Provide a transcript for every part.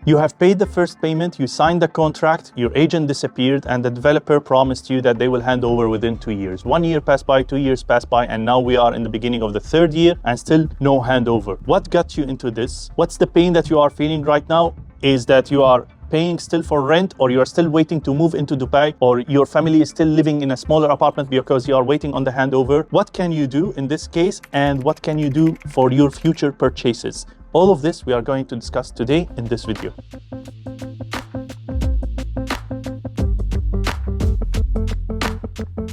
You have paid the first payment, you signed the contract, your agent disappeared, and the developer promised you that they will hand over within 2 years. 1 year passed by, 2 years passed by, and now we are in the beginning of the 3rd year and still no handover. What got you into this? What's the pain that you are feeling right now? Is that you are paying still for rent, or you are still waiting to move into Dubai, or your family is still living in a smaller apartment because you are waiting on the handover? What can you do in this case, and what can you do for your future purchases? All of this we are going to discuss today in this video.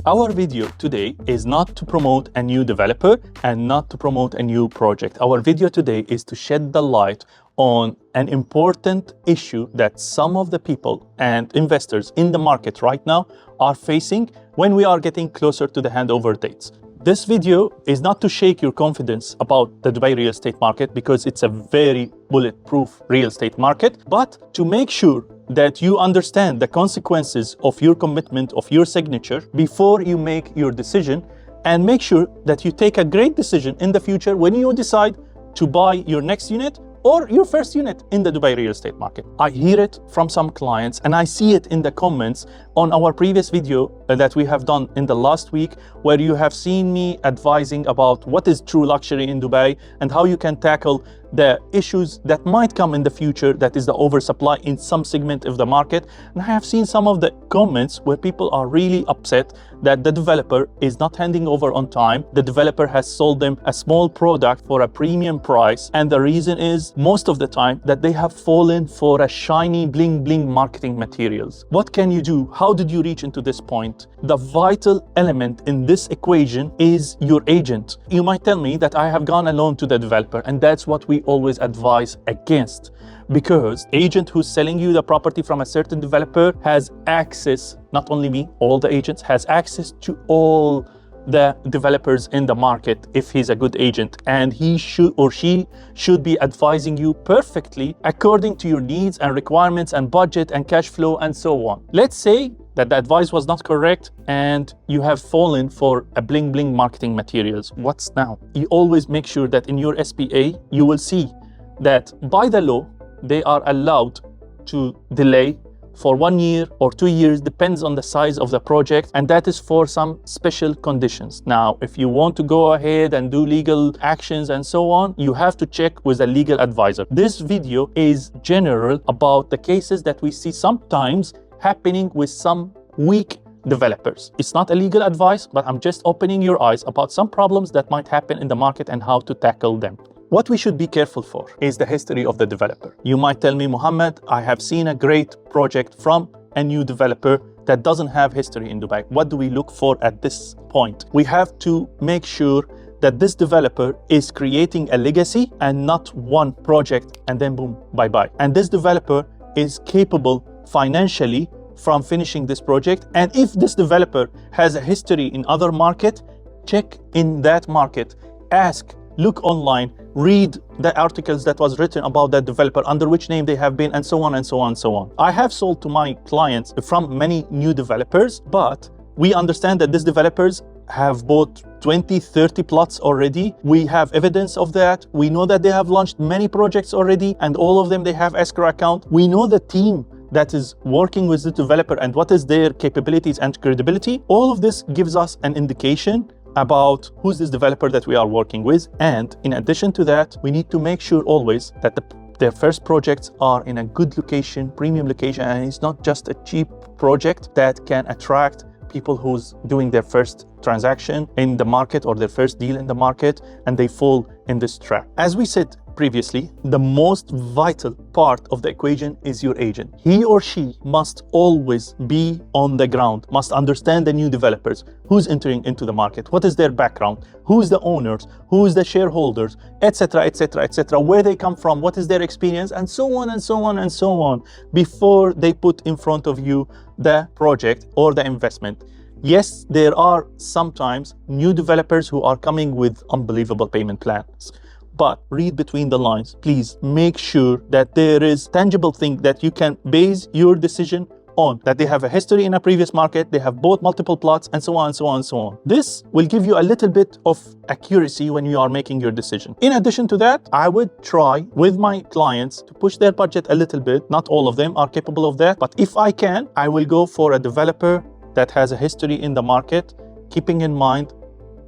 Our video today is not to promote a new developer and not to promote a new project. Our video today is to shed the light on an important issue that some of the people and investors in the market right now are facing when we are getting closer to the handover dates. This video is not to shake your confidence about the Dubai real estate market, because it's a very bulletproof real estate market, but to make sure that you understand the consequences of your commitment, of your signature, before you make your decision, and make sure that you take a great decision in the future when you decide to buy your next unit or your first unit in the Dubai real estate market. I hear it from some clients, and I see it in the comments on our previous video that we have done in the last week, where you have seen me advising about what is true luxury in Dubai and how you can tackle the issues that might come in the future, that is the oversupply in some segment of the market. And I have seen some of the comments where people are really upset that the developer is not handing over on time. The developer has sold them a small product for a premium price, and the reason is most of the time that they have fallen for a shiny bling bling marketing materials. What can you do? How did you reach into this point? The vital element in this equation is your agent. You might tell me that I have gone alone to the developer, and that's what we always advise against, because agent who's selling you the property from a certain developer has access, not only me, all the agents, has access to all the developers in the market if he's a good agent, and he should or she should be advising you perfectly according to your needs and requirements and budget and cash flow and so on. Let's say that the advice was not correct and you have fallen for a bling bling marketing materials. What's now? You always make sure that in your SPA you will see that by the law they are allowed to delay for 1 year or 2 years, depends on the size of the project, and that is for some special conditions. Now, if you want to go ahead and do legal actions and so on, you have to check with a legal advisor. This video is general about the cases that we see sometimes happening with some weak developers. It's not a legal advice, but I'm just opening your eyes about some problems that might happen in the market and how to tackle them. What we should be careful for is the history of the developer. You might tell me, Mohammed, I have seen a great project from a new developer that doesn't have history in Dubai. What do we look for at this point? We have to make sure that this developer is creating a legacy and not one project and then boom, bye-bye. And this developer is capable financially from finishing this project. And if this developer has a history in other market, check in that market, ask, look online, read the articles that was written about that developer, under which name they have been, and so on and so on and so on. I have sold to my clients from many new developers, but we understand that these developers have bought 20, 30 plots already. We have evidence of that. We know that they have launched many projects already, and all of them, they have escrow account. We know the team that is working with the developer and what is their capabilities and credibility. All of this gives us an indication about who's this developer that we are working with. And in addition to that, we need to make sure always that their first projects are in a good location, premium location, and it's not just a cheap project that can attract people who's doing their first transaction in the market or their first deal in the market, and they fall in this trap. As we said previously, the most vital part of the equation is your agent. He or she must always be on the ground, must understand the new developers, who's entering into the market, what is their background, who's the owners, who's the shareholders, etc., etc., etc., where they come from, what is their experience, and so on and so on and so on, before they put in front of you the project or the investment. Yes, there are sometimes new developers who are coming with unbelievable payment plans. But read between the lines. Please make sure that there is tangible thing that you can base your decision on that they have a history in a previous market, they have bought multiple plots, and so on, and so on, and so on. This will give you a little bit of accuracy when you are making your decision. In addition to that, I would try with my clients to push their budget a little bit. Not all of them are capable of that, but if I can, I will go for a developer that has a history in the market, keeping in mind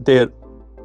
their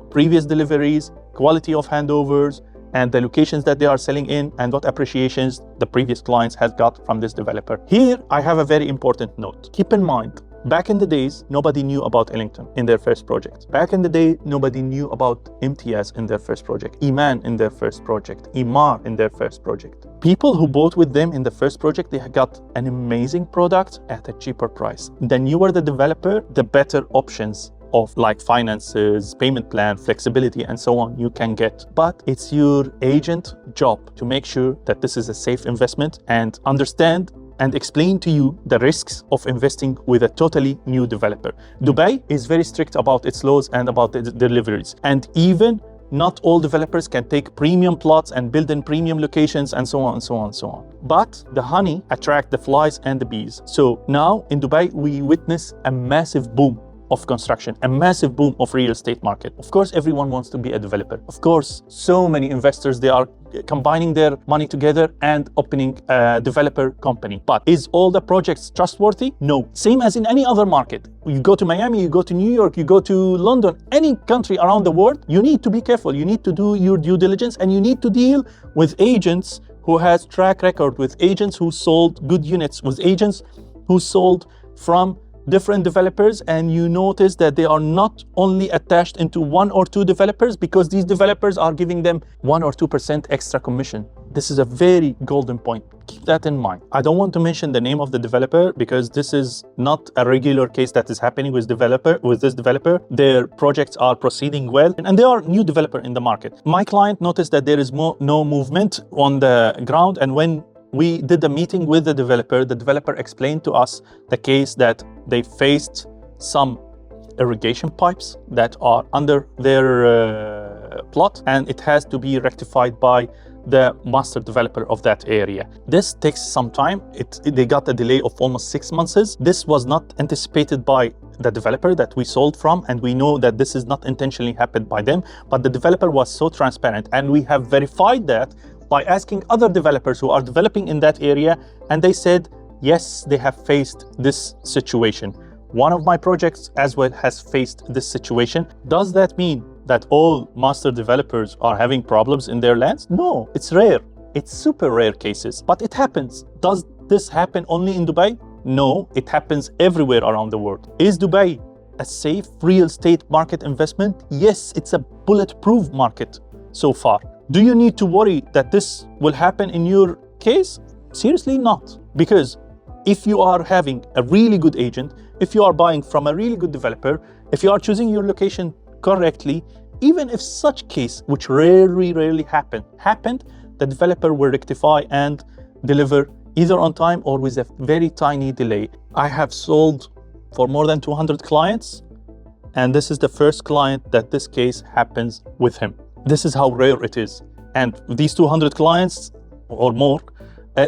previous deliveries, quality of handovers, and the locations that they are selling in, and what appreciations the previous clients has got from this developer. Here, I have a very important note. Keep in mind, back in the days, nobody knew about Ellington in their first project. Back in the day, nobody knew about MTS in their first project, Iman in their first project, Imar in their first project. People who bought with them in the first project, they got an amazing product at a cheaper price. The newer the developer, the better options of like finances, payment plan, flexibility, and so on you can get. But it's your agent job to make sure that this is a safe investment and understand and explain to you the risks of investing with a totally new developer. Dubai is very strict about its laws and about the deliveries. And even not all developers can take premium plots and build in premium locations and so on and so on and so on. But the honey attracts the flies and the bees. So now in Dubai, we witness a massive boom of construction, a massive boom of real estate market. Of course, everyone wants to be a developer. Of course, so many investors, they are combining their money together and opening a developer company. But is all the projects trustworthy? No. Same as in any other market. You go to Miami, you go to New York, you go to London, any country around the world, you need to be careful. You need to do your due diligence, and you need to deal with agents who has track record, with agents who sold good units, with agents who sold from different developers, and you notice that they are not only attached into one or two developers because these developers are giving them 1 or 2% extra commission. This is a very golden point. Keep that in mind. I don't want to mention the name of the developer because this is not a regular case that is happening with this developer. Their projects are proceeding well, and they are a new developer in the market. My client noticed that there is no movement on the ground, and when we did a meeting with the developer explained to us the case that they faced some irrigation pipes that are under their plot, and it has to be rectified by the master developer of that area. This takes some time. They got a delay of almost 6 months. This was not anticipated by the developer that we sold from, and we know that this is not intentionally happened by them, but the developer was so transparent, and we have verified that by asking other developers who are developing in that area, and they said, yes, they have faced this situation. One of my projects as well has faced this situation. Does that mean that all master developers are having problems in their lands? No, it's rare. It's super rare cases, but it happens. Does this happen only in Dubai? No, it happens everywhere around the world. Is Dubai a safe real estate market investment? Yes, it's a bulletproof market so far. Do you need to worry that this will happen in your case? Seriously not. Because if you are having a really good agent, if you are buying from a really good developer, if you are choosing your location correctly, even if such case, which rarely happened, the developer will rectify and deliver either on time or with a very tiny delay. I have sold for more than 200 clients, and this is the first client that this case happens with him. This is how rare it is. And these 200 clients or more,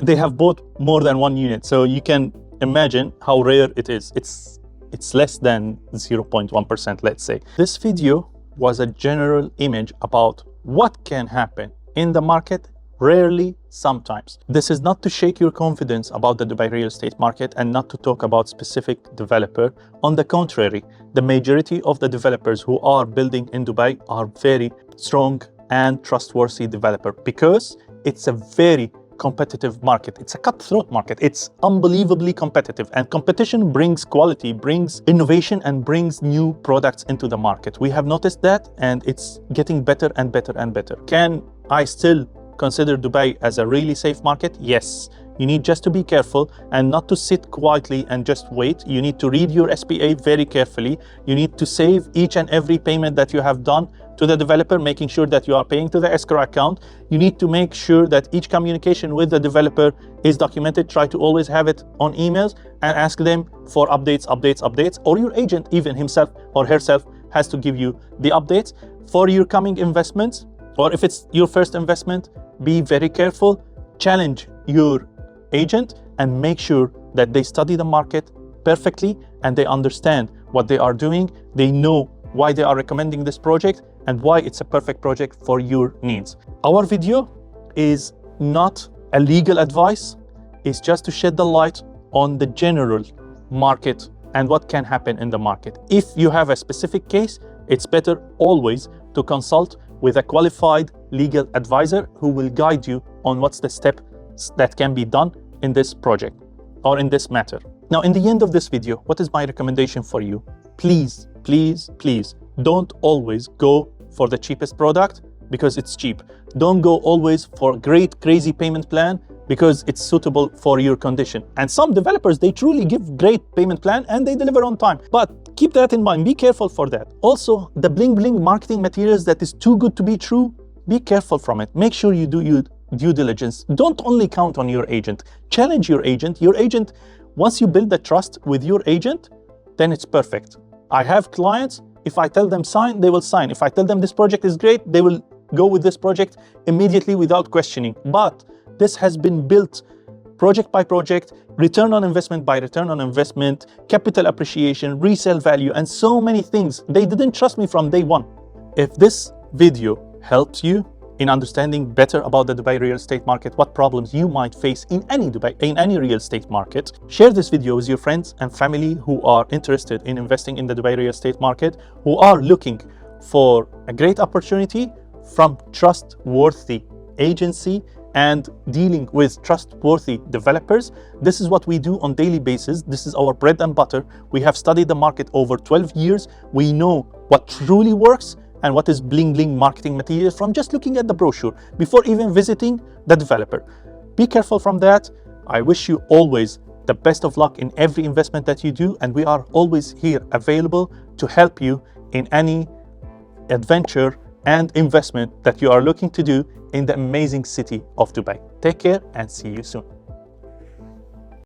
they have bought more than one unit. So you can imagine how rare it is. It's less than 0.1%, let's say. This video was a general image about what can happen in the market, rarely, sometimes. This is not to shake your confidence about the Dubai real estate market and not to talk about specific developer. On the contrary, the majority of the developers who are building in Dubai are very strong and trustworthy developer because it's a very competitive market. It's a cutthroat market. It's unbelievably competitive, and competition brings quality, brings innovation, and brings new products into the market. We have noticed that, and it's getting better and better and better. Can I still consider Dubai as a really safe market? Yes. You need just to be careful and not to sit quietly and just wait. You need to read your SPA very carefully. You need to save each and every payment that you have done to the developer, making sure that you are paying to the escrow account. You need to make sure that each communication with the developer is documented. Try to always have it on emails and ask them for updates, or your agent, even himself or herself, has to give you the updates. For your coming investments, or if it's your first investment, be very careful. Challenge your agent and make sure that they study the market perfectly and they understand what they are doing. They know why they are recommending this project and why it's a perfect project for your needs. Our video is not a legal advice. It's just to shed the light on the general market and what can happen in the market. If you have a specific case, it's better always to consult with a qualified legal advisor who will guide you on what's the step that can be done in this project or in this matter. Now, in the end of this video, what is my recommendation for you? Please, please, please don't always go for the cheapest product because it's cheap. Don't go always for a great, crazy payment plan because it's suitable for your condition. And some developers, they truly give great payment plan and they deliver on time. But keep that in mind, be careful for that. Also, the bling bling marketing materials that is too good to be true, be careful from it. Make sure you do your due diligence. Don't only count on your agent. Challenge your agent. Your agent, once you build the trust with your agent, then it's perfect. I have clients, if I tell them sign, they will sign. If I tell them this project is great, they will go with this project immediately without questioning. But this has been built project by project, return on investment by return on investment, capital appreciation, resale value, and so many things. They didn't trust me from day one. If this video helps you in understanding better about the Dubai real estate market, what problems you might face in any real estate market, share this video with your friends and family who are interested in investing in the Dubai real estate market, who are looking for a great opportunity from trustworthy agency and dealing with trustworthy developers. This is what we do on daily basis. This is our bread and butter. We have studied the market over 12 years. We know what truly works and what is bling bling marketing material from just looking at the brochure before even visiting the developer. Be careful from that. I wish you always the best of luck in every investment that you do, and we are always here available to help you in any adventure and investment that you are looking to do in the amazing city of Dubai. Take care and see you soon.